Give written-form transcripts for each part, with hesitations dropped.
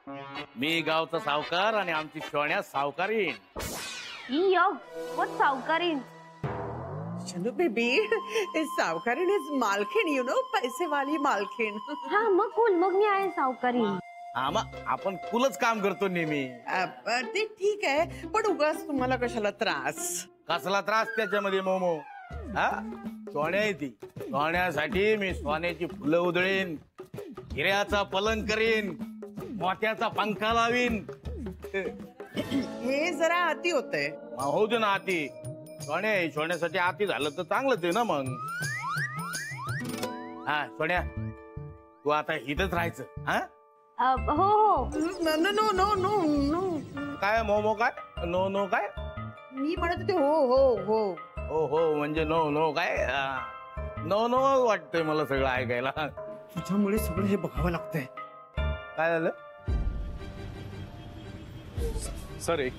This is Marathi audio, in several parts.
मी गावचा सावकार आणि आमची सोन्या सावकारीन. What सावकारीन? शनू बेबी, सावकारीन इज मालकीन, यू नो, पैसे वाली मालकीन. हा मग कुल, मग मी आहे सावकारीन. हा मग आपण कुलच काम करतो नेहमी. ते ठीक आहे, पण उगाच तुम्हाला कशाला त्रास? कसला त्रास त्याच्यामध्ये मोमो? हा सोन्या आहे ती. सोन्यासाठी मी सोन्याची फुलं उधळीन, हिऱ्याचा पलंग करीन, मोत्याचा पंखा लावीन. हे जरा अति होतंय. होऊ दे ना आती. सोन्या सोन्यासाठी आती झालं तर चांगलंच आहे ना मग. हा सोन्या, तू आता इथंच राहायचं. हा हो. No no no no no. काय मोमो? काय नो नो? काय मी म्हणत होते हो हो हो. हो हो म्हणजे नो नो काय? नो नो वाटतंय मला सगळं ऐकायला. तुझ्यामुळे सगळं हे बघावं लागतंय. काय झालं? सर एक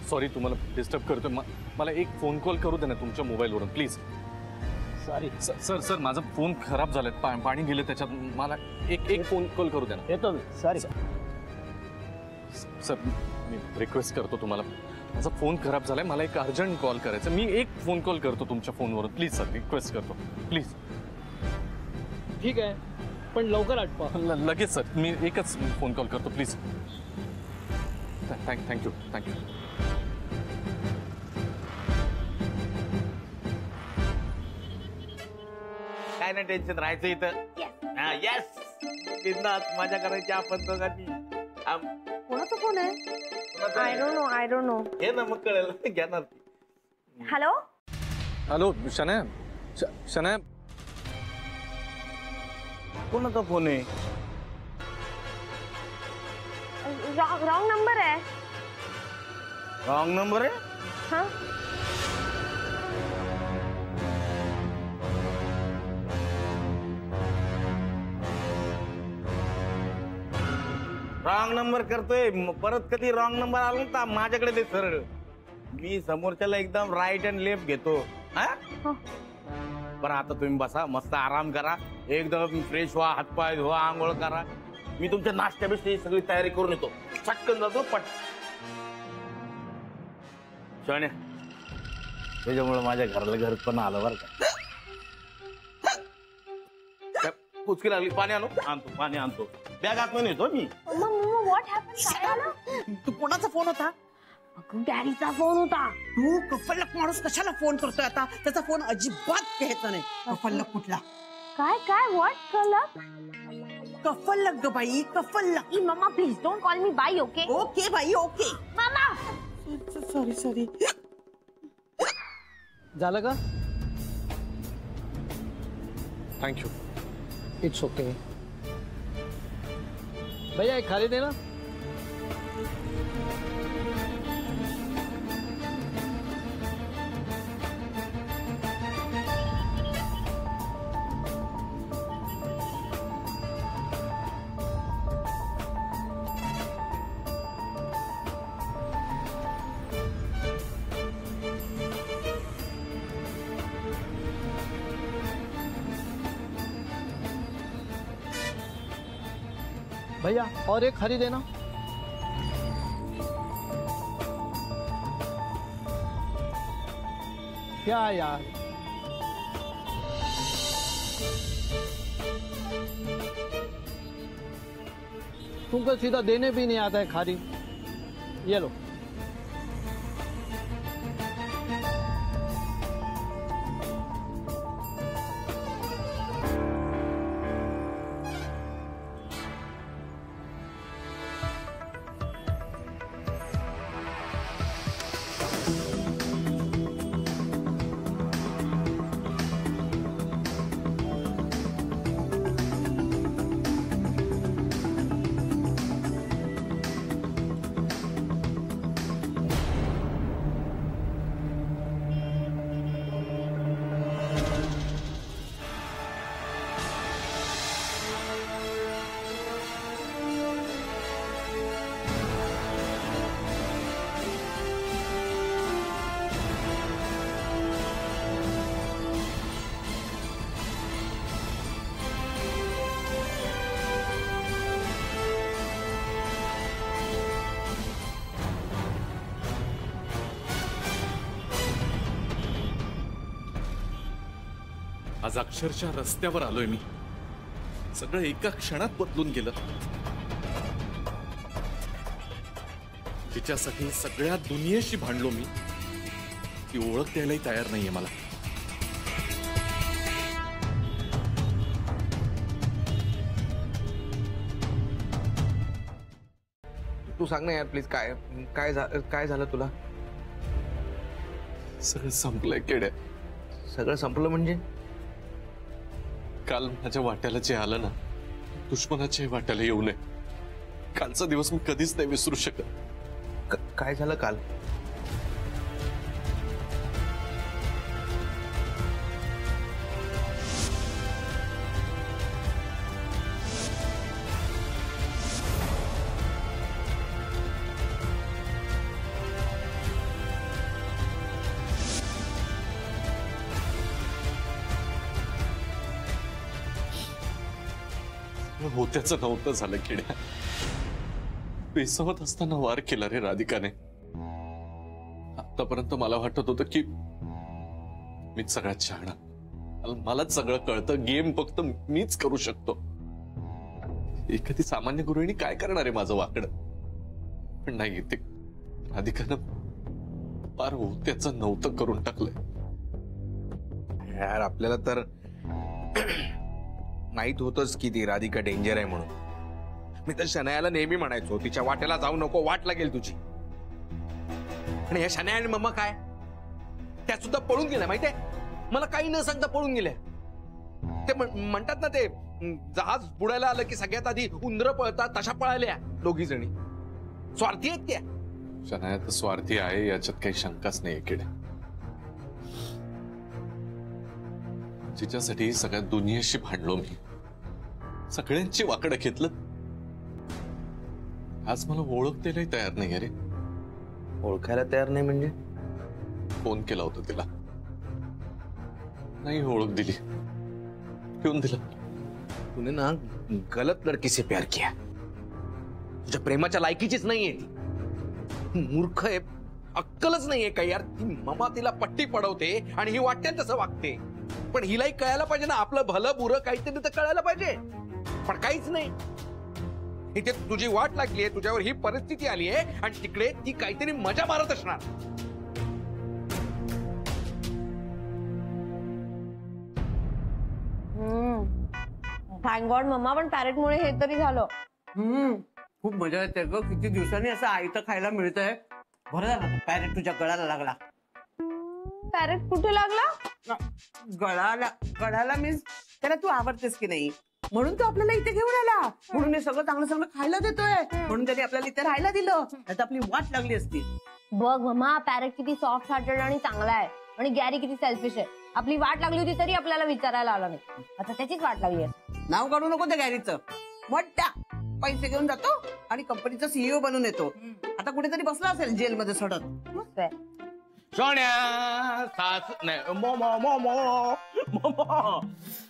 सॉरी तुम्हाला डिस्टर्ब करतोय. मला एक फोन कॉल करू दे ना तुमच्या मोबाईलवरून प्लीज. सॉरी सर माझा फोन खराब झालाय, पाणी गेलं त्याच्यात. मला एक फोन कॉल करू दे ना. येतो मी. सॉरी सर, मी रिक्वेस्ट करतो तुम्हाला. माझा फोन खराब झालाय, मला एक अर्जंट कॉल करायचा. मी एक फोन कॉल करतो तुमच्या फोनवरून प्लीज सर. रिक्वेस्ट करतो प्लीज. ठीक आहे, पण लवकर आठवा. लगेच सर, मी एकच फोन कॉल करतो प्लीज. थँक्यू. काय नाही टेन्शन, राहायचं इथं. येस, बिंदास मजा करायची आपण दोघांनी. कोणाचा फोन आहे? I don't know. हे ना मग कळेल, घेणार. हॅलो शनाया. कोणाचा फोन आहे? रॉंग नंबर आहे. रॉंग नंबर आहे? हा रॉंग नंबर करतोय. परत कधी रॉंग नंबर आला ना माझ्याकडे दे सरळ. मी समोरच्याला एकदम राईट अँड लेफ्ट घेतो. हा बरं, आता तुम्ही बसा, मस्त आराम करा, एकदम फ्रेश व्हा, हातपाय धुवा, आंघोळ करा. मी तुमच्या नाश्त्यापेक्षा सगळी तयारी करून येतो. चटकन जातो पट. सोन्या, त्याच्यामुळे माझ्या घराला घर पण आलं बरं का. कुचकी लागली, पाणी आणतो. बॅग आतमध्ये येतो मी. What happen? तू कोणाचा फोन होता? डॅडीचा फोन होता. तू कफल्लक माणूस कशाला फोन करतोय आता? त्याचा फोन अजिबात घ्यायचा नाही. कफल्लक कुठला? काय व्हॉट कलक? कफल्लक ग बाई, कफल्लक. Mamma please don't call me बाई. ओके ओके बाई, ओके. Mamma sorry. झालं का? थँक्यू. It's okay. भैया एक खाली देना. भैया और एक हरी देना. क्या यार, तुमको सीधा देने भी नहीं आता है खारी. ये लो. आज अक्षरशः रस्त्यावर आलोय मी. सगळं एका क्षणात बदलून गेलं. तिच्यासाठी सगळ्या दुनियेशी भांडलो मी. ती ओळख द्यायलाही तयार नाहीये मला. तू सांग ना यार प्लीज, काय झालं तुला? सगळं संपलंय केड्या. सगळं संपलं म्हणजे? काल माझ्या वाट्याला जे आलं ना, दुश्मनाच्या वाट्याला येऊ नये. कालचा दिवस मी कधीच नाही विसरू शकत. काय झालं काल? होत्याचं नव्हतं झालं किड्या. बेसवत असताना वार केला रे राधिकाने. आतापर्यंत मला वाटत होतं की मीच सगळ्यात शहाणा, मलाच सगळं कळतं, गेम फक्त मीच करू शकतो. एखादी सामान्य गृहिणी काय करणार आहे माझं वाकडं? पण नाही, ते राधिकानं फार होत्याचं नव्हतं करून टाकलंय. यार आपल्याला तर माहित होतच की ती राधिका डेंजर आहे म्हणून. मी तर शनायाला नेहमी म्हणायचो तिच्या वाटेला जाऊ नको, वाट लागेल तुझी. आणि या शनाया आणि मम्मा काय, त्या सुद्धा पळून गेल्या माहितीये. मला काही न सांगता पळून गेल्या. ते म्हणतात ना, ते जहाज बुडायला आलं की सगळ्यात आधी उंदरं पळतात, तशा पळाल्या दोघी जणी. स्वार्थी आहेत त्या. शनाया तर स्वार्थी आहे याच्यात काही शंकाच नाही किड्या. तिच्यासाठी सगळ्या दुनियेशी भांडलो मी, सगळ्यांची वाकडं घेतलं. आज मला ओळख द्यायलाही तयार नाही अरे. ओळखायला तयार नाही म्हणजे? फोन केला होता तिला, नाही ओळख दिली, घेऊन दिला. तूने ना गलत लड़की से प्यार किया. तुझ्या प्रेमाच्या लायकीचीच नाहीये ती. मूर्ख आहे, अक्कलच नाहीये काही यार. ती ममा तिला पट्टी पडवते आणि ही वाटते तसं वागते. पण हिलाही कळायला पाहिजे ना, आपलं भलं बुरं काहीतरी तर कळायला पाहिजे. पण काहीच नाही. इथे तुझी वाट लागली आहे, तुझ्यावर ही परिस्थिती आली आहे आणि तिकडे ती काहीतरी मजा मारत असणार. थँक गॉड मम्मा, पण पॅरेट मुळे हे तरी झालं. खूप मजा येते ग. किती दिवसांनी असं आयतं खायला मिळतंय. बरं झालं पॅरेट तुझ्या गळाला लागला. पॅरेट कुठे लागला? गळाला मीन्स त्याला तू आवडतेस की नाही म्हणून तो आपल्याला इथे घेऊन आला. म्हणून हे सगळं चांगलं चांगलं खायला देतोय. म्हणून त्याने आपल्याला इथे राहायला दिलं. आता आपली वाट लागली असती. बघ मम्मा, पॅरेट किती सॉफ्ट हार्टेड आणि चांगला आहे. आणि गॅरी किती सेल्फिश आहे. आपली वाट लागली होती तरी आपल्याला विचारायला आलं नाही. आता त्याचीच वाट लागली आहे. नाव काढू नको त्या गॅरीचं. मोठ्या पैसे घेऊन जातो आणि कंपनीचा सीईओ बनून येतो. आता कुठेतरी बसला असेल जेलमध्ये सडत. मस्त आहे. सोन्या सास नाही, मोमो मोमो मोमो.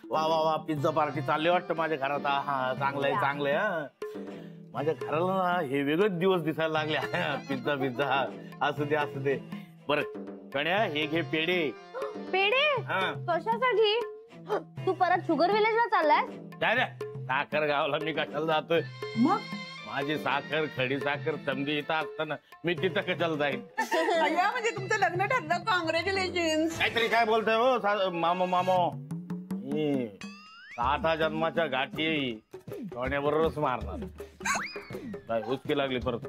वा वा वा, पिझ्झा पार्टी चालली वाटतं माझ्या घरात. हा चांगलंय चांगलंय. माझ्या घराला ना हे वेगळेच दिवस दिसायला लागले. पिझ्झा पिझ्झा असू दे असू दे. बरं सोन्या, हे घे पेढे. पेढे कशासाठी? तू परत शुगर विलेजला चाललाय? काय रे, साखर गावला मी कशाला जातोय? मग माझी साखर, खडी साखर समजी इथं असताना मी तिथं कशाला जाईल? म्हणजे तुमचं लग्न ठरलं. कॉंग्रॅच्युलेशन. काहीतरी काय बोलतोय हो मामो मामो. 7 जन्माच्या गाठी सोन्याबरोबरच मारणार. काय हुसकी लागली परत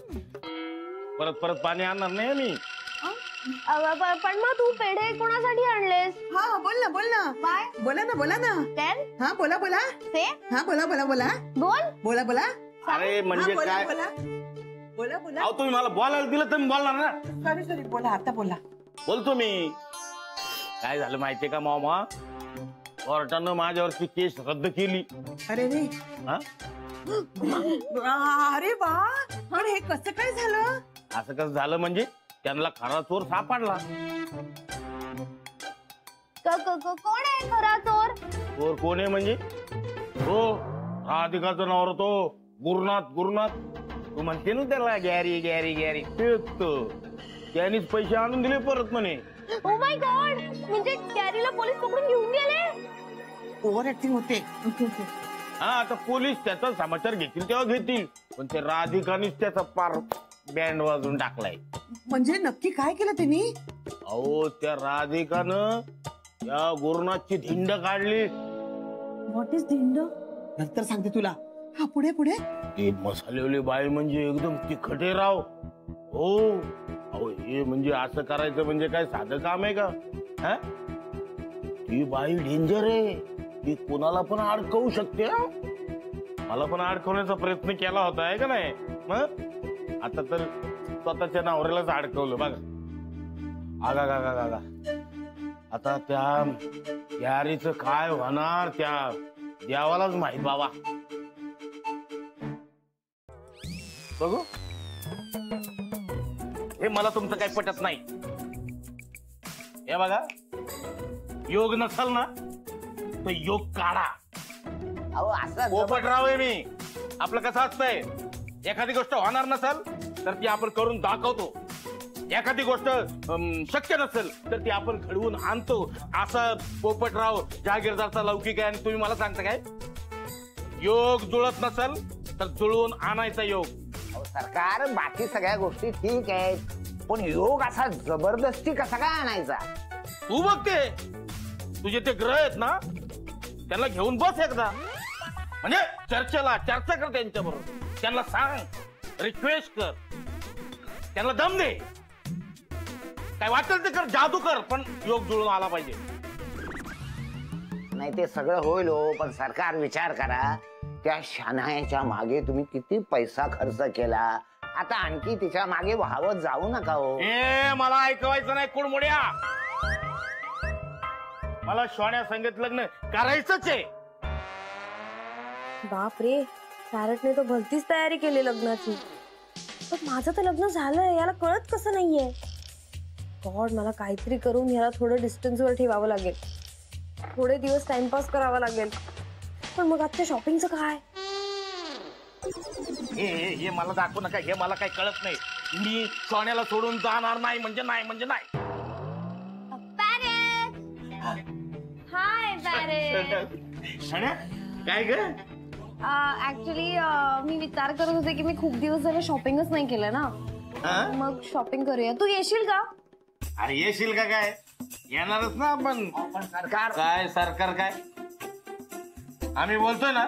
परत परत पाणी आणणार नाही मी. पण मग तू पेढे कोणासाठी आणलेस? हा बोल ना बोल ना. काय? बोला ना. हा बोला बोला. हा बोला बोला बोला. बोला बोला. अरे म्हणजे काय? बोला बोला. अहो तुम्ही मला बोलायला दिलं तर मी बोलणार ना. सॉरी बोला. आता बोला. बोलतो मी. काय झालं माहितीये का मामा, कोर्टानं माझ्यावरची केस रद्द केली. अरे रे. अरे वा. पण हे कसं काय झालं? असं कसं झालं म्हणजे त्यांना खरा चोर सापडला. कोण आहे खरा चोर? चोर कोण आहे म्हणजे? हो, राधिकाचं नाव तो गुरुनाथ. तू म्हणते ना त्याला गॅरी गॅरी गॅरी, त्यानेच पैसे आणून दिले परत म्हणे. ओ माय गॉड, म्हणजे गॅरीला पोलीस पकडून घेऊन गेले? ओव्हर ऍक्टिंग होते. हा आता पोलीस त्याचा समाचार घेतील तेव्हा घेतील, पण ते राधिकानीच त्याचा पार बँड वाजवून टाकलाय. म्हणजे नक्की काय केलं त्यांनी? अहो त्या राधिकानं त्या गुरुनाथची धिंड काढली. व्हॉट इज धिंड? नंतर सांगते तुला. हा पुढे पुढे. ती मसालेवाली बाई म्हणजे एकदम तिखटे राव. हो अहो हे म्हणजे असं करायचं म्हणजे काय साधं काम आहे का? हा? ती बाई डेंजर आहे. ती कोणाला पण अडकवू शकते. हा? मला पण अडकवण्याचा प्रयत्न केला होता आहे का नाही? मग आता तर स्वतःच्या नवऱ्यालाच अडकवलं बघा. आगा आता त्या यारीचं काय होणार त्या देवालाच माहित बाबा. बघू हे मला तुमचं काही पटत नाही. हे बघा योग नसल ना तर योग काढा. अहो असं पोपटराव आहे मी. आपलं कसं असतंय, एखादी गोष्ट होणार नसेल तर ती आपण करून दाखवतो. एखादी गोष्ट शक्य नसेल तर ती आपण घडवून आणतो. असं पोपटराव जहागीरदारचा लौकिक आहे. आणि तुम्ही मला सांगता काय योग जुळत नसेल तर जुळवून आणायचा योग. अहो, सरकार बाकी सगळ्या गोष्टी ठीक आहेत, पण योग असा जबरदस्ती कसा काय आणायचा? तू बघते तुझे ते ग्रह आहेत ना त्यांना घेऊन बस एकदा. म्हणजे चर्चा कर त्यांच्या बरोबर. त्यांना सांग, रिक्वेस्ट कर, त्यांना दम दे. काय वाटेल ते कर, जादू कर, पण योग जुळून आला पाहिजे. नाही ते सगळं होईल हो, पण सरकार विचार करा त्या शनायाच्या मागे तुम्ही किती पैसा खर्च केला. आता आणखी तिच्या मागे व्हावत जाऊ नका हो. ए मला ऐकवायचं नाही कुडमुड्या. मला शोण्या संगीत लग्न करायचंच आहे. बाप रे, पॅरटने तो भलतीच तयारी केली लग्नाची. पण माझं तर लग्न झालंय, याला कळत कसं नाहीये. गॉड, मला काहीतरी करून याला थोडं डिस्टन्सवर ठेवावं लागेल. थोडे दिवस टाइमपास करावा लागेल. पण मग आजच्या शॉपिंगचं काय? हे मला दाखवू नका. हे मला काही कळत नाही. मी सोन्याला सोडून जाणार नाही म्हणजे नाही म्हणजे नाही. हाय पॅरेट. सोन्या काय ग? ऍक्च्युली मी विचार करत होते की मी खूप दिवस झाले शॉपिंगच नाही केलं ना. हा? मग शॉपिंग करूया. तू येशील का? अरे येशील का काय? येणारच ना आपण. सरकार काय सरकार काय? आम्ही बोलतोय ना.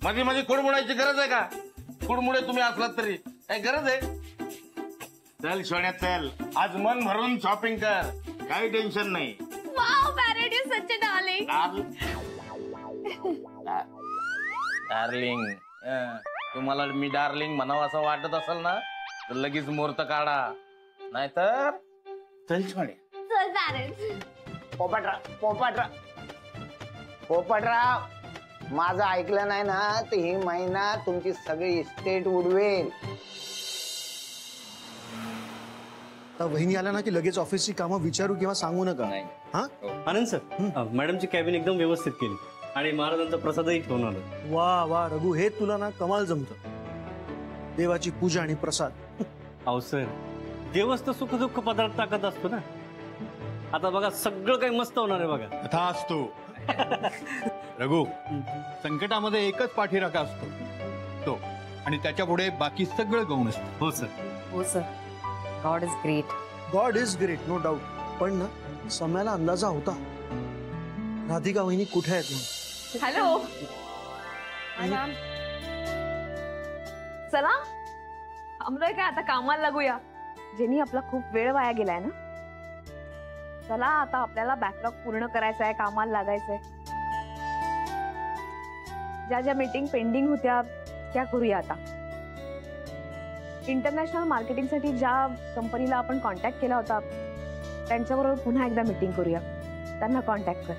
मध्ये मध्ये कुडमुडायची गरज आहे का? कुडमुडे तुम्ही असलात तरी काय गरज आहे? चल सोन्या चल, आज मन भरून शॉपिंग कर. काही टेन्शन नाही. Wow parrot, you such a darling. Darling तुम्हाला मी डार्लिंग म्हणावं असं वाटत असेल ना तर लगेच मुहूर्त काढा, नाहीतर चल सोन्या. चल पॅरेट. पोपटराव माझं ऐकलं नाही ना तर ही महिना तुमची सगळी इस्टेट उडवेल. आता वहिनी आल्या ना की लगेच ऑफिसची कामं विचारू किंवा सांगू नका. हा आनंद सर, मॅडमची कॅबिन एकदम व्यवस्थित केली आणि महाराजांचा प्रसादही ठेवून आलो. वा वा रघु, हे तुला ना कमाल जमत. देवाची पूजा आणि प्रसाद. अहो सर, देवच तर सुख दुःख पदार्थ टाकत असतो ना. आता बघा सगळं काही मस्त होणार आहे बघा. कथा असतो रघु. संकटामध्ये एकच पाठीराखा असतो तो, आणि त्याच्या पुढे बाकी सगळं गौण असतं. हो सर. हो sir, God is great. God is great, no doubt. पण ना सम्याला अंदाजा होता राधिका वहिनी कुठे आहेत म्हणून. हॅलो. चला थांबलोय काय, आता कामाला लागूया. जेनी आपला खूप वेळ वाया गेलाय ना. चला आता आपल्याला बॅकलॉग पूर्ण करायचा आहे, कामाला लागायचंय. ज्या ज्या मीटिंग पेंडिंग होत्या त्या करूया आता. इंटरनॅशनल मार्केटिंगसाठी ज्या कंपनीला आपण कॉन्टॅक्ट केला होता त्यांच्याबरोबर पुन्हा एकदा मीटिंग करूया. त्यांना कॉन्टॅक्ट कर.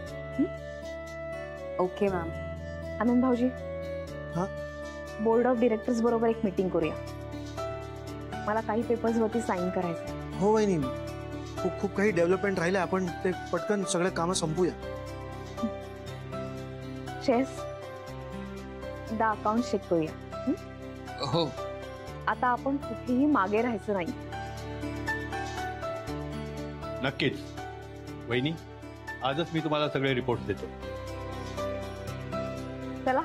Okay ma'am. आनंद भाऊजी, हा? बोर्ड ऑफ डिरेक्टर्स बरोबर एक मीटिंग करूया. मला काही पेपर्स वरती साईन करायचं. हो वहिनी, खूप खूप काही डेव्हलपमेंट राहिले. आपण ते पटकन सगळे कामं संपूया. चेस द अकाउंट चेक करूया. हो. आता आपण कुठेही मागे राहायचं नाही. नक्कीच वहिनी, आजच मी तुम्हाला सगळे रिपोर्ट देतो. चला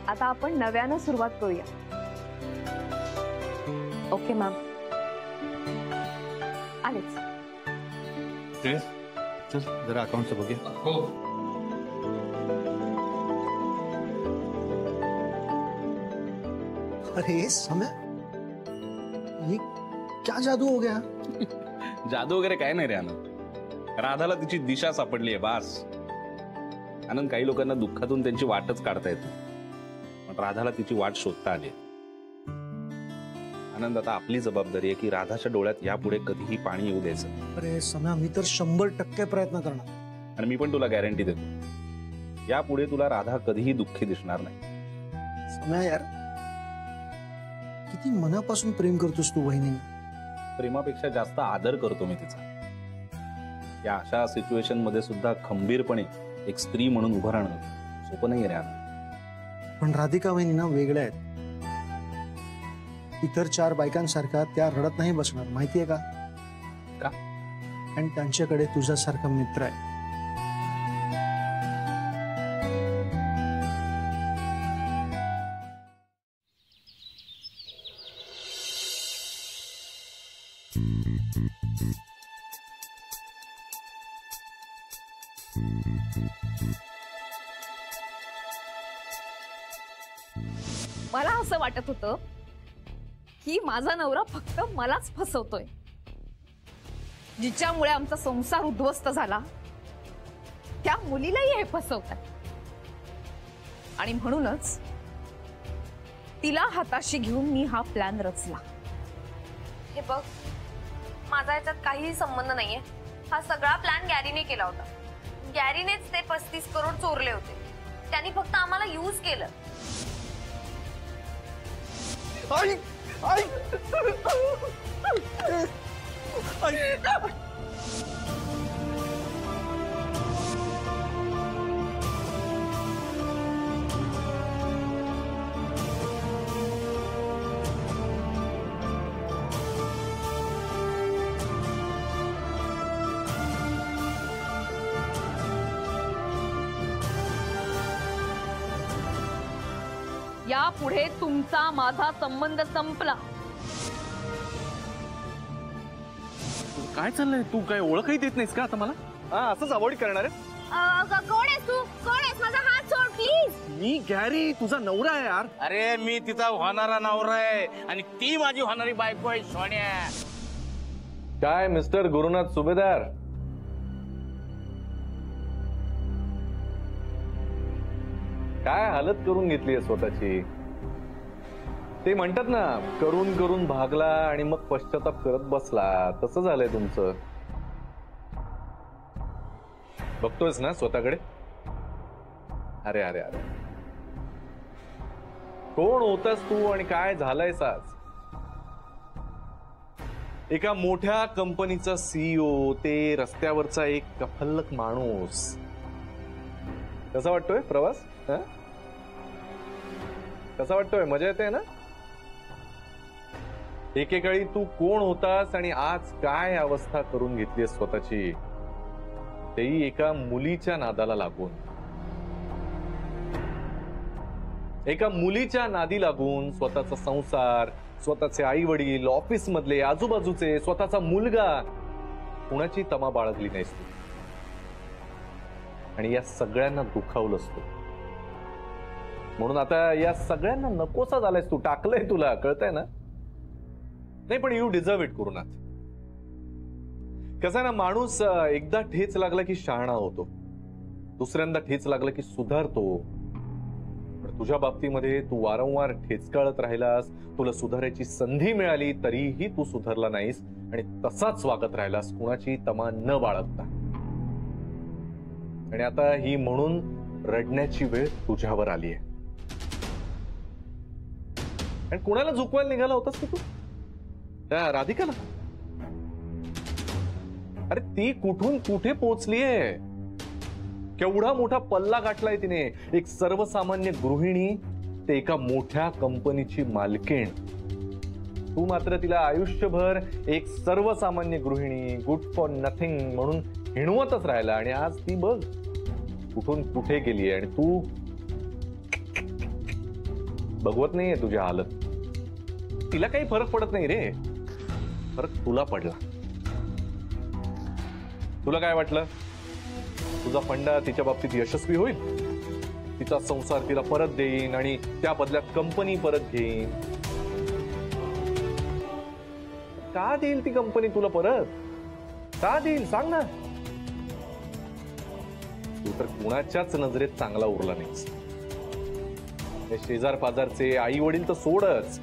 आता आपण नव्यानं सुरुवात करूया. Okay ma'am. आलेच. चल जरा अकाउंटचं बघूया. अरे समय, ये क्या जादू हो गया? जादू वगैरे काय नाही रे आनंद. राधाला तिची दिशा सापडली आहे बास. आनंद, काही लोकांना दुःखातून त्यांची वाटच काढता येते, पण राधाला तिची वाट शोधता आली. आनंद, आता आपली जबाबदारी आहे की राधाच्या डोळ्यात यापुढे कधीही पाणी येऊ द्यायचं. अरे समय, मी तर 100% प्रयत्न करणार. आणि मी पण तुला गॅरंटी देतो, यापुढे तुला राधा कधीही दुःखी दिसणार नाही. समय यार, किती मनापासून प्रेम करतोस तू वहिनी. प्रेमापेक्षा जास्त आदर करतो मी तिचा. या अशा सिच्युएशन मध्ये सुद्धा खंबीरपणे एक स्त्री म्हणून उभं राहणं सोपं नाही रे आनंद. पण राधिका वहिनी ना वेगळ्या आहेत. इतर 4 बायकांसारखा त्या रडत नाही बसणार, माहितीये का? का? आणि त्यांच्याकडे तुझ्यासारखा मित्र आहे. मला असं वाटत होतं की माझा नवरा फक्त मलाच फसवतोय, जिच्यामुळे आमचा संसार उद्ध्वस्त झाला त्या मुलीलाही हे फसवतात. आणि म्हणूनच तिला हाताशी घेऊन मी हा प्लॅन रचला. हे बघ, माझा याच्यात काहीही संबंध नाहीये. हा सगळा प्लॅन गॅरीने केला होता. गॅरीनेच ते 35 करोड चोरले होते. त्यांनी फक्त आम्हाला यूज केलं. यापुढे तुमचा माझा संबंध संपला. काय चाललंय? तू काय ओळखही देत नाहीस का आता मला? हा, असंच अवॉइड करणार आहे? कोण आहेस तू? कोण आहेस? माझा हात सोड प्लीज. मी गॅरी, तुझा नवरा आहे यार. अरे मी तिचा होणारा नवरा आहे आणि ती माझी होणारी बायको आहे सोन्या. काय मिस्टर गुरुनाथ सुभेदार, काय हालत करून घेतली स्वतःची. ते म्हणतात ना, करून करून भागला आणि मग पश्चाताप करत बसला, तसं झालंय तुमचं. बघतोयस ना स्वतःकडे? अरे अरे अरे, कोण होतास तू आणि काय झालंयस आज? एका मोठ्या कंपनीचा सीईओ ते रस्त्यावरचा एक कफल्लक माणूस. कसा वाटतोय प्रवास? कसा वाटतोय? मजा येते ना? एकेकाळी तू कोण होतास आणि आज काय अवस्था करून घेतलीस स्वतःची, तेही एका मुलीच्या नादाला लागून. एका मुलीच्या नादी लागून स्वतःचा संसार, स्वतःचे आई वडील, ऑफिस मधले, आजूबाजूचे, स्वतःचा मुलगा, कुणाची तमा बाळगली नाहीस तू. आणि या सगळ्यांना दुखावलंस तू. म्हणून आता या सगळ्यांना नकोसा झालायस तू. टाकलंय तुला, कळतंय ना? नाही पण यू डिझर्व इट गुरुनाथ. कसं ना, माणूस एकदा ठेच लागला की शहाणा होतो, दुसऱ्यांदा ठेच लागला की सुधारतो. पण तुझ्या बाबतीमध्ये तू वारंवार ठेचकाळत राहिलास. तुला सुधारायची संधी मिळाली तरीही तू सुधारला नाहीस आणि तसाच वागत राहिलास, कुणाची तमा न बाळगता. आणि आता ही म्हणून रडण्याची वेळ तुझ्यावर आली आहे. आणि कुणाला झुकवायला निघाला होतास की तू? त्या राधिकाला? अरे ती कुठून कुठे पोहोचलीये? केवढा मोठा पल्ला गाठलाय तिने. एक सर्वसामान्य गृहिणी ते एका मोठ्या कंपनीची मालकीण. तू मात्र तिला आयुष्यभर एक सर्वसामान्य गृहिणी, गुड फॉर नथिंग म्हणून हिणवतच राहिला. आणि आज ती बघ कुठून कुठे गेली. आणि बघवत नाहीये तुझ्या हालत. तिला काही फरक पडत नाही रे. फरक तुला पडला. तुला काय वाटलं तुझा फंडा तिच्या बाबतीत यशस्वी होईल, तिचा संसार तिला परत देईन आणि त्या बदल्यात कंपनी परत घेईन. का देईल ती कंपनी तुला परत? का देईल सांग ना. तू तर कुणाच्याच नजरेत चांगला उरला नाहीस. शेजार पाजारचे आई वडील तर सोडच,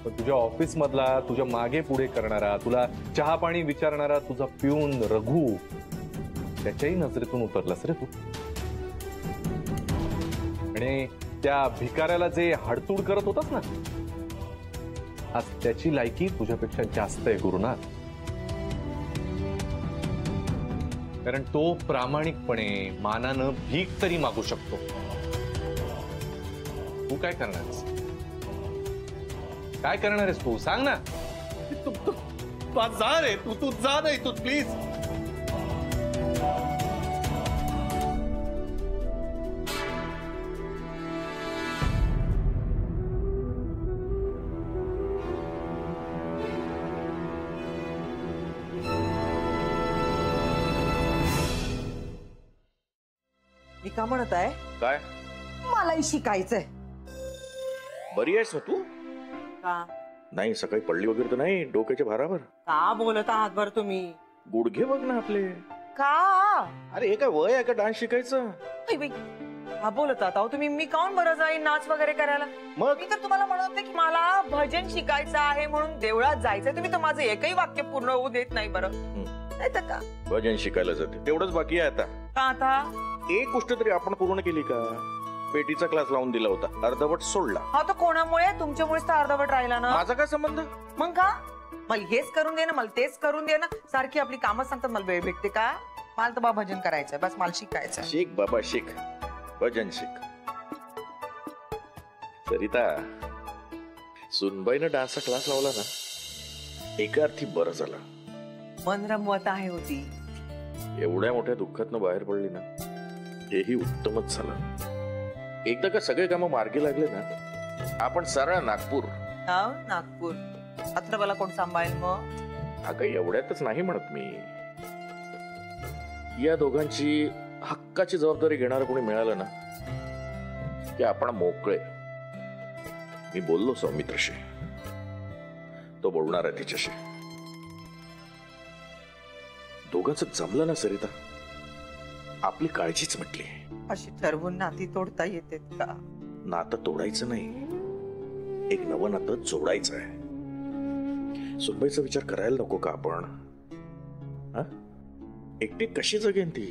पण तुझ्या ऑफिस मधला, तुझ्या मागे पुढे करणारा, तुला चहा पाणी विचारणारा तुझा पिऊन रघु, त्याच्याही नजरेतून उतरलास रे तू. आणि त्या भिकाऱ्याला जे हाडतूड करत होतास ना, आज त्याची लायकी तुझ्यापेक्षा जास्त आहे गुरुनाथ. कारण तो प्रामाणिकपणे मानानं भीक तरी मागू शकतो. तू काय करणार आहेस? काय करणार आहेस तू सांग ना. तू जा रे, तू जा नाही तू प्लीज. मी का म्हणत आहे, काय मलाही शिकायचंय. बरी आहेस ना तू? का नाही सकाळी पडली वगैरे तर नाही डोक्याच्या भारावर? का बोलत आहात बरं तुम्ही? गुडघे बघ ना आपले. का? अरे हे काय वय आहे का डान्स शिकायचं? का बोलत आहात अहो तुम्ही? मी काऊन बरं जाईन नाच वगैरे करायला? मग मी तर तुम्हाला म्हणत होते की मला भजन शिकायचं आहे म्हणून देवळात जायचंय. तुम्ही तर माझं एकही वाक्य पूर्ण होऊ देत नाही बरं. नाही तर का भजन शिकायला जाते तेवढंच बाकी आहे आता. का आता? एक गोष्ट तरी आपण पूर्ण केली का? पेटीचा क्लास लावून दिला होता, अर्धवट सोडला. हा तर कोणामुळे? तुमच्यामुळेच तर अर्धवट राहिला ना. माझा काय संबंध? मग का? मला हेच करून दे ना, मला तेच करून दे ना. सारखी आपली कामं सांगतात, मला वेळ भेटते का? मला तर बाबा भजन करायचंय, बस मला शिकायचं. शिक बाबा शिक, भजन शिक. सरिता, सुनबाईनं डान्सचा क्लास लावला ना, एका अर्थी बरं झालं. मन रमवत आहे होती. एवढ्या मोठ्या दुःखातनं बाहेर पडली ना, हेही उत्तमच झालं. एकदा का सगळे कामं मार्गी लागले ना, आपण सरळ नागपूर. नागपूर अथर्वला कोण सांभाळेल मग? अगं एवढ्यातच नाही म्हणत मी. या दोघांची हक्काची जबाबदारी घेणारं कोणी मिळालं ना की आपण मोकळे. मी बोललो सौमित्रशी, तो बोलणार आहे तिच्याशी. दोघांचं जमलं ना सरिता, आपली काळजीच म्हटली. अशी ठरवून नाती तोडता येते का? नातं तोडायचं नाही, एक नवं नातं जोडायचं आहे. सुनबाईचा विचार करायला नको का आपण? एकटी कशी जगेन ती?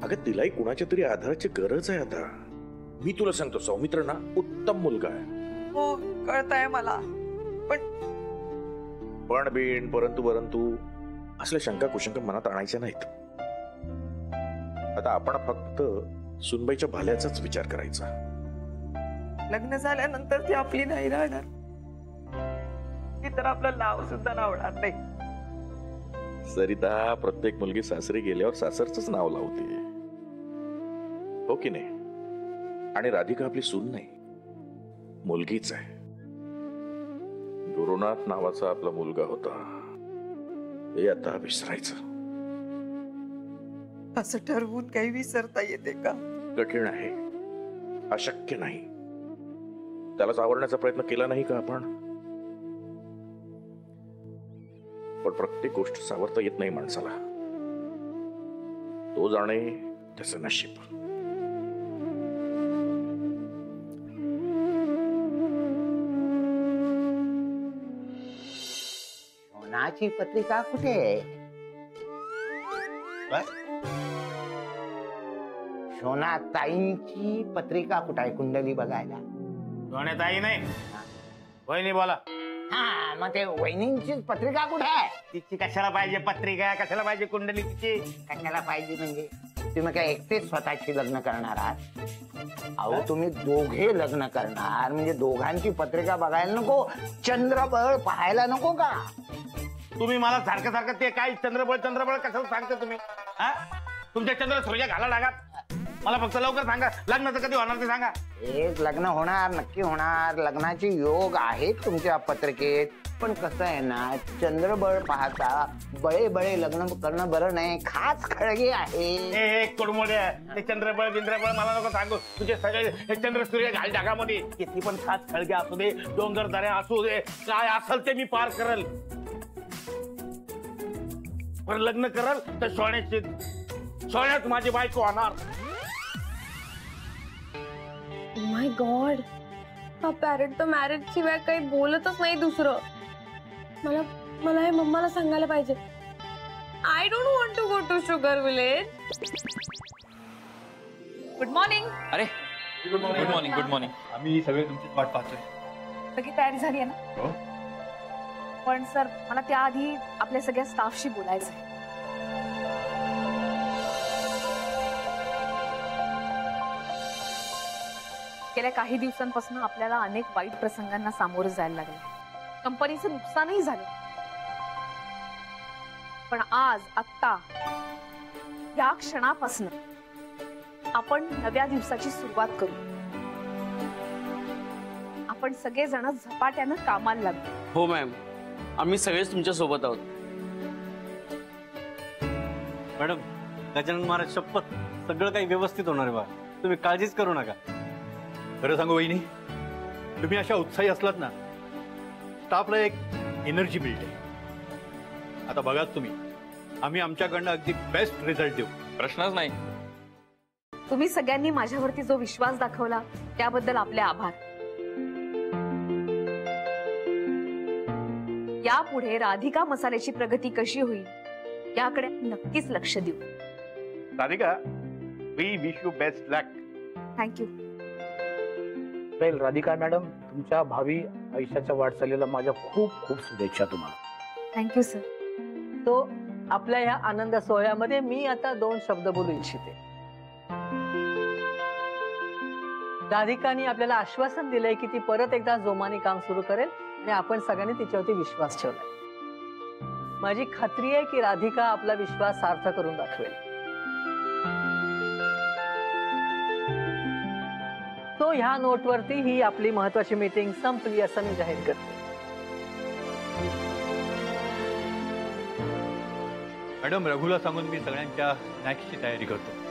अगं तिलाही कुणाच्या तरी आधाराची गरज आहे आता. मी तुला सांगतो सौमित्र ना उत्तम मुलगा आहे. हो कळतंय मला, पण बिन परंतु असल्या शंका कुशंका मनात आणायच्या नाहीत. आता आपण फक्त सुनबाईच्या भल्याचाच विचार करायचा. लग्न झाल्यानंतर ती आपली नाही राहणार, ती तर आपलं नाव सुद्धा लावणार नाही. सरिता, प्रत्येक मुलगी सासरी गेल्यावर सासरच नाव लावते, हो की नाही? आणि राधिका आपली सून नाही, मुलगीच आहे. गुरुनाथ नावाचा आपला मुलगा होता, हे आता विसरायचं. असं ठरवून काही विसरता येते का? कठीण आहे, अशक्य नाही. त्याला सावरण्याचा प्रयत्न केला नाही का आपण? पण प्रत्येक गोष्ट सावरता येत नाही माणसाला. तो जाणे त्याचं नशीब. सोनाची पत्रिका कुठे आहे? सोना ताईंची पत्रिका कुठे आहे? कुंडली बघायला. ताई नाही, वहिनी बोला. हा मग ते वहिनींची पत्रिका कुठे आहे? तिची कशाला पाहिजे पत्रिका? कशाला पाहिजे कुंडली तिची? कशाला पाहिजे म्हणजे तुम्ही काय एकटेच स्वतःची लग्न करणार आहात? अहो तुम्ही दोघे लग्न करणार म्हणजे दोघांची पत्रिका बघायला नको, चंद्रबळ पाहायला नको का? तुम्ही मला सारखं सारखं ते काय चंद्रबळ कशाला सांगता तुम्ही? तुमच्या चंद्र सूर्य घाला लागात. मला फक्त लवकर सांगा लग्नाचं कधी होणार ते सांगा. एक लग्न होणार, नक्की होणार. लग्नाचे योग आहेत तुमच्या पत्रिकेत. पण कसं आहे ना, चंद्रबळ पाहता बळे बळे लग्न करणं बरं नाही. खास खळगे आहे. कुडमोडे ते चंद्रबळ बिंद्रबळ मला नको सांगू. तुझे सगळे हे चंद्र सूर्य घाल ढगामध्ये किती पण खास खळगे असू दे, डोंगर दऱ्या असू दे, काय असेल ते मी पार करल. पण लग्न करल तर सोन्यात माझी बायको होणार. माय गॉड, हा पॅरेट तर मॅरेज शिवाय काही बोलतच नाही दुसरं. मला हे मम्माला सांगायला पाहिजे. I don't want to go to sugar village. Good morning. अरे गुड मॉर्निंग. Good morning. आम्ही सगळे तुमचीच वाट पाहतोय. सगळी तयारी झाली आहे ना? हो. पण सर मला त्याआधी आपल्या सगळ्या स्टाफशी बोलायचं आहे. गेल्या काही दिवसांपासून आपल्याला अनेक वाईट प्रसंगांना सामोरं जायला लागलं. कंपनीचं नुकसानही झालं. पण आज आत्ता या क्षणापासून आपण नव्या दिवसाची सुरुवात करू. आपण सगळेजण झपाट्यानं कामाला लागू. हो मॅम, आम्ही सगळेच तुमच्या सोबत आहोत. मॅडम, गजानन महाराज शपथ सगळं काही व्यवस्थित होणार आहे बा. तुम्ही काळजीच करू नका. खरं सांगू वहिनी, तुम्ही अशा उत्साही असलात ना, स्टाफला एक एनर्जी मिळते. आता बघाच तुम्ही, आम्ही आमच्याकडनं अगदी बेस्ट रिझल्ट देऊ. प्रश्नच नाही. तुम्ही सगळ्यांनी माझ्यावरती जो विश्वास दाखवला त्याबद्दल आपले आभार. यापुढे राधिका मसाल्याची प्रगती कशी होईल याकडे नक्कीच लक्ष देऊ. Radhika, we wish you best luck. Thank you. Radhika madam, तुमच्या भावी आयुष्याच्या वाटचालीला माझ्या खूप खूप शुभेच्छा तुम्हाला. Thank you sir. तो आपल्या या आनंद सोहळ्यामध्ये मी आता 2 शब्द बोलू इच्छिते. राधिकाने आपल्याला आश्वासन दिलंय की ती परत एकदा जोमाने काम सुरू करेल आणि आपण सगळ्यांनी तिच्यावरती विश्वास ठेवलाय. माझी खात्री आहे की राधिका आपला विश्वास सार्थ करून दाखवेल. तो ह्या नोटवरती ही आपली महत्वाची मीटिंग संपली असं मी जाहीर करते. मॅडम, रघुला सांगून मी सगळ्यांच्या स्नॅक्सची तयारी करतो.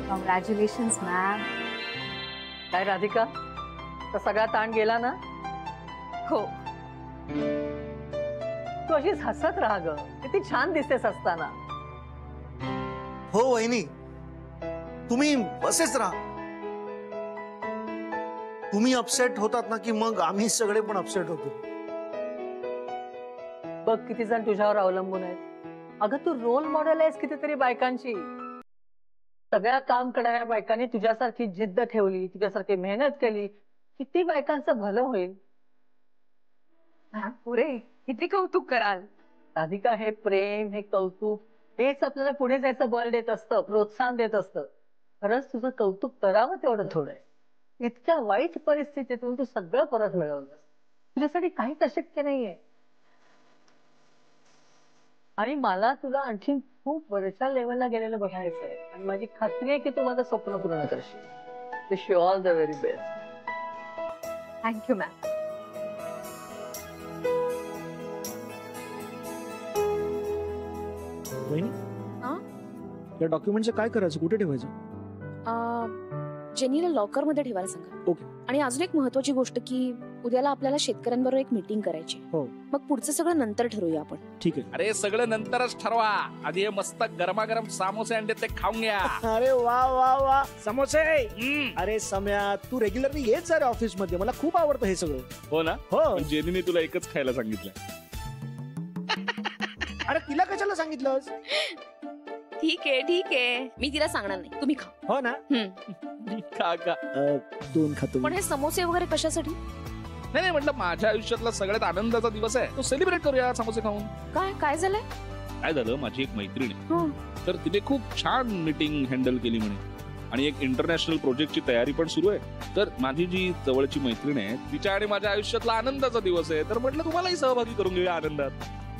Congratulations ma'am. काय राधिका, तर सगळा ताण गेला ना? हो. तू अशीच हसत राहा ग, किती छान दिसतेस असताना. हो वहिनी, तुम्ही बसेच राहा. तुम्ही अपसेट होतात ना की मग आम्ही सगळे पण अपसेट होतो. बघ किती जण तुझ्यावर अवलंबून आहेत. अगं तू रोल मॉडेल आहेस कितीतरी बायकांची. सगळ्या काम करणाऱ्या बायकांनी तुझ्यासारखी जिद्द ठेवली, तुझ्यासारखी मेहनत केली, किती बायकांचं भलं होईल. पुरे किती कौतुक कराल. राधिका, हे प्रेम, हे कौतुक हेच आपल्याला पुढे जायचं बळ देत असतं, प्रोत्साहन देत असतं. खरंच तुझं कौतुक करावं तेवढं थोडं आहे. इतक्या वाईट परिस्थितीतून तू सगळं परत मिळवलं. तुझ्यासाठी काहीच अशक्य नाहीये. आणि मला तुला आणखी खूप वरच्या लेवलला गेलेलं बघायचं आहे आणि माझी खात्री आहे की तू माझं स्वप्न पूर्ण करशील. Wish you all the very best. Thank you ma'am. वहिनी, या डॉक्युमेंटचं काय करायचं, कुठे ठेवायचं? जेनीला लॉकर मध्ये ठेवायला सांगा. ओके. आणि अजून एक महत्वाची गोष्ट की उद्याला आपल्याला शेतकऱ्यांबरोबर एक मीटिंग करायची. हो. मग पुढचं सगळं नंतर ठरवूया आपण. ठीक आहे. अरे सगळं नंतरच ठरवा. आधी हे मस्त गरमागरम समोसे अंडे ते खाऊन घ्या. अरे वा वा वा, समोसे. अरे सम्या, तू रेग्युलरली येत जा रे ऑफिस मध्ये. मला खूप आवडतं हे सगळं. हो ना? हो. जेनीने तुला एकच खायला सांगितलं. अरे तिला कशाला सांगितलंस? ठीक आहे, मी तिला सांगणार नाही, तुम्ही खा. हो ना? का 2 खातो. पण हे समोसे वगैरे कशासाठी? नाही म्हटलं, माझ्या आयुष्यातला सगळ्यात आनंदाचा दिवस आहे, तो सेलिब्रेट करूया समोसे खाऊन. काय झालंय? काय झालं, माझी एक मैत्रीण आहे, तर तिने खूप छान मीटिंग हँडल केली म्हणे. आणि एक इंटरनॅशनल प्रोजेक्टची तयारी पण सुरू आहे. तर माझी जी जवळची मैत्रीण आहे तिच्या आणि माझ्या आयुष्यातला आनंदाचा दिवस आहे, तर म्हटलं तुम्हालाही सहभागी करून घेऊया आनंदात.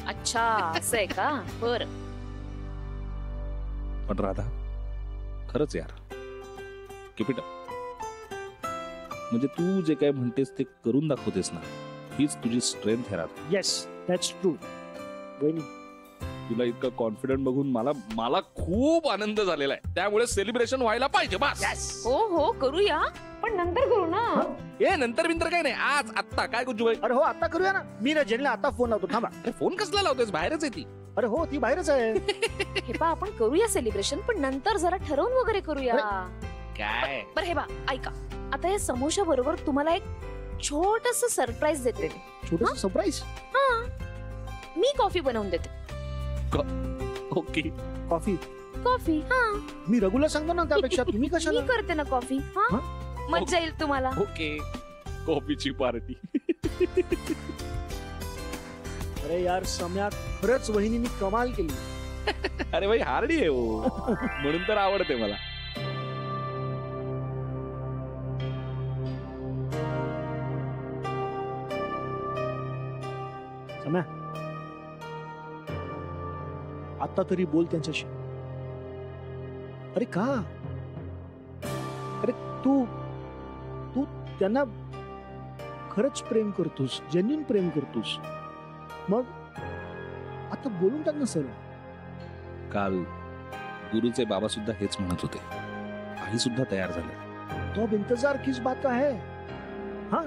अच्छा असं आहे का? बर. पण राधा, खरंच यार, कीप इट अप. म्हणजे तू जे काय म्हणतेस ते करून दाखवतेस ना, हीच तुझी स्ट्रेंथ आहे राधा. Yes, that's true. वहिनी, तुला इतकं कॉन्फिडंट बघून मला खूप आनंद झालेला आहे. त्यामुळे सेलिब्रेशन व्हायला पाहिजे बस. हो हो करूया, पण नंतर करू ना. ए नंतर बिंतर काही नाही, आज आत्ता. काय गुज्जूबाई? अरे हो, आता करूया ना. मी ना जेनला आता फोन लावतो. थांबा. अरे फोन कसला लावतोयस? बाहेरच आहे ती. अरे हो, ती बाहेरच आहे. हे पा आपण करूया सेलिब्रेशन, पण नंतर जरा ठरवून वगैरे करूया. काय? बरं हे बा ऐका, आता या समोशा बरोबर तुम्हाला एक छोटस सरप्राईज देते. छोटस सरप्राईज? हा, मी कॉफी बनवून देते. ओके. कॉफी? कॉफी हा मी रघुला सांगतो ना, त्यापेक्षा तुम्ही कशाला? मी करते ना कॉफी. हा मज्जा येईल तुम्हाला. ओके, कॉफीची पार्टी. अरे यार सम्या, खरंच वहिनींनी कमाल केली. अरे भाई हार्डी आहे हो, म्हणून तर आवडते मला. सम्या, आता तरी बोल त्यांच्याशी. अरे का? अरे तू तू त्यांना खरंच प्रेम करतोस, जेन्युइन प्रेम करतोस, मग आता बोलून टाक ना सर. काल गुरुचे बाबा सुद्धा हेच म्हणत होते, आई सुद्धा तयार झाले. तो अब इंतजार किस बात का है? हा,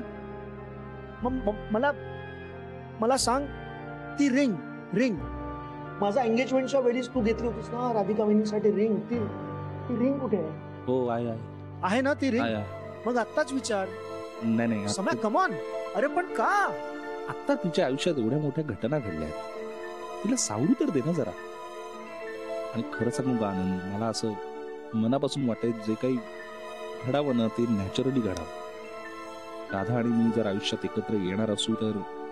मला सांग, ती रिंग माझा एंगेजमेंटच्या वेळीच तू घेतली होतीस ना राधिका वहिनीसाठी रिंग, ती रिंग कुठे आहे? हो आहे ना ती रिंग. आहे. मग आत्ताच विचार. नाही सम्या कम ऑन. अरे पण का? आता तिच्या आयुष्यात एवढ्या मोठ्या घटना घडल्या आहेत, तिला सावरू तर दे ना जरा. आणि खरं सांगू का आनंद, मला असं मनापासून वाटत जे काही घडावं ना ते नॅचरली घडावं. राधा आणि मी जर आयुष्यात एकत्र येणार असू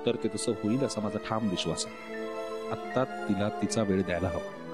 तर ते तसं होईल असा माझा ठाम विश्वास आहे. आत्ता तिला तिचा वेळ द्यायला हवा.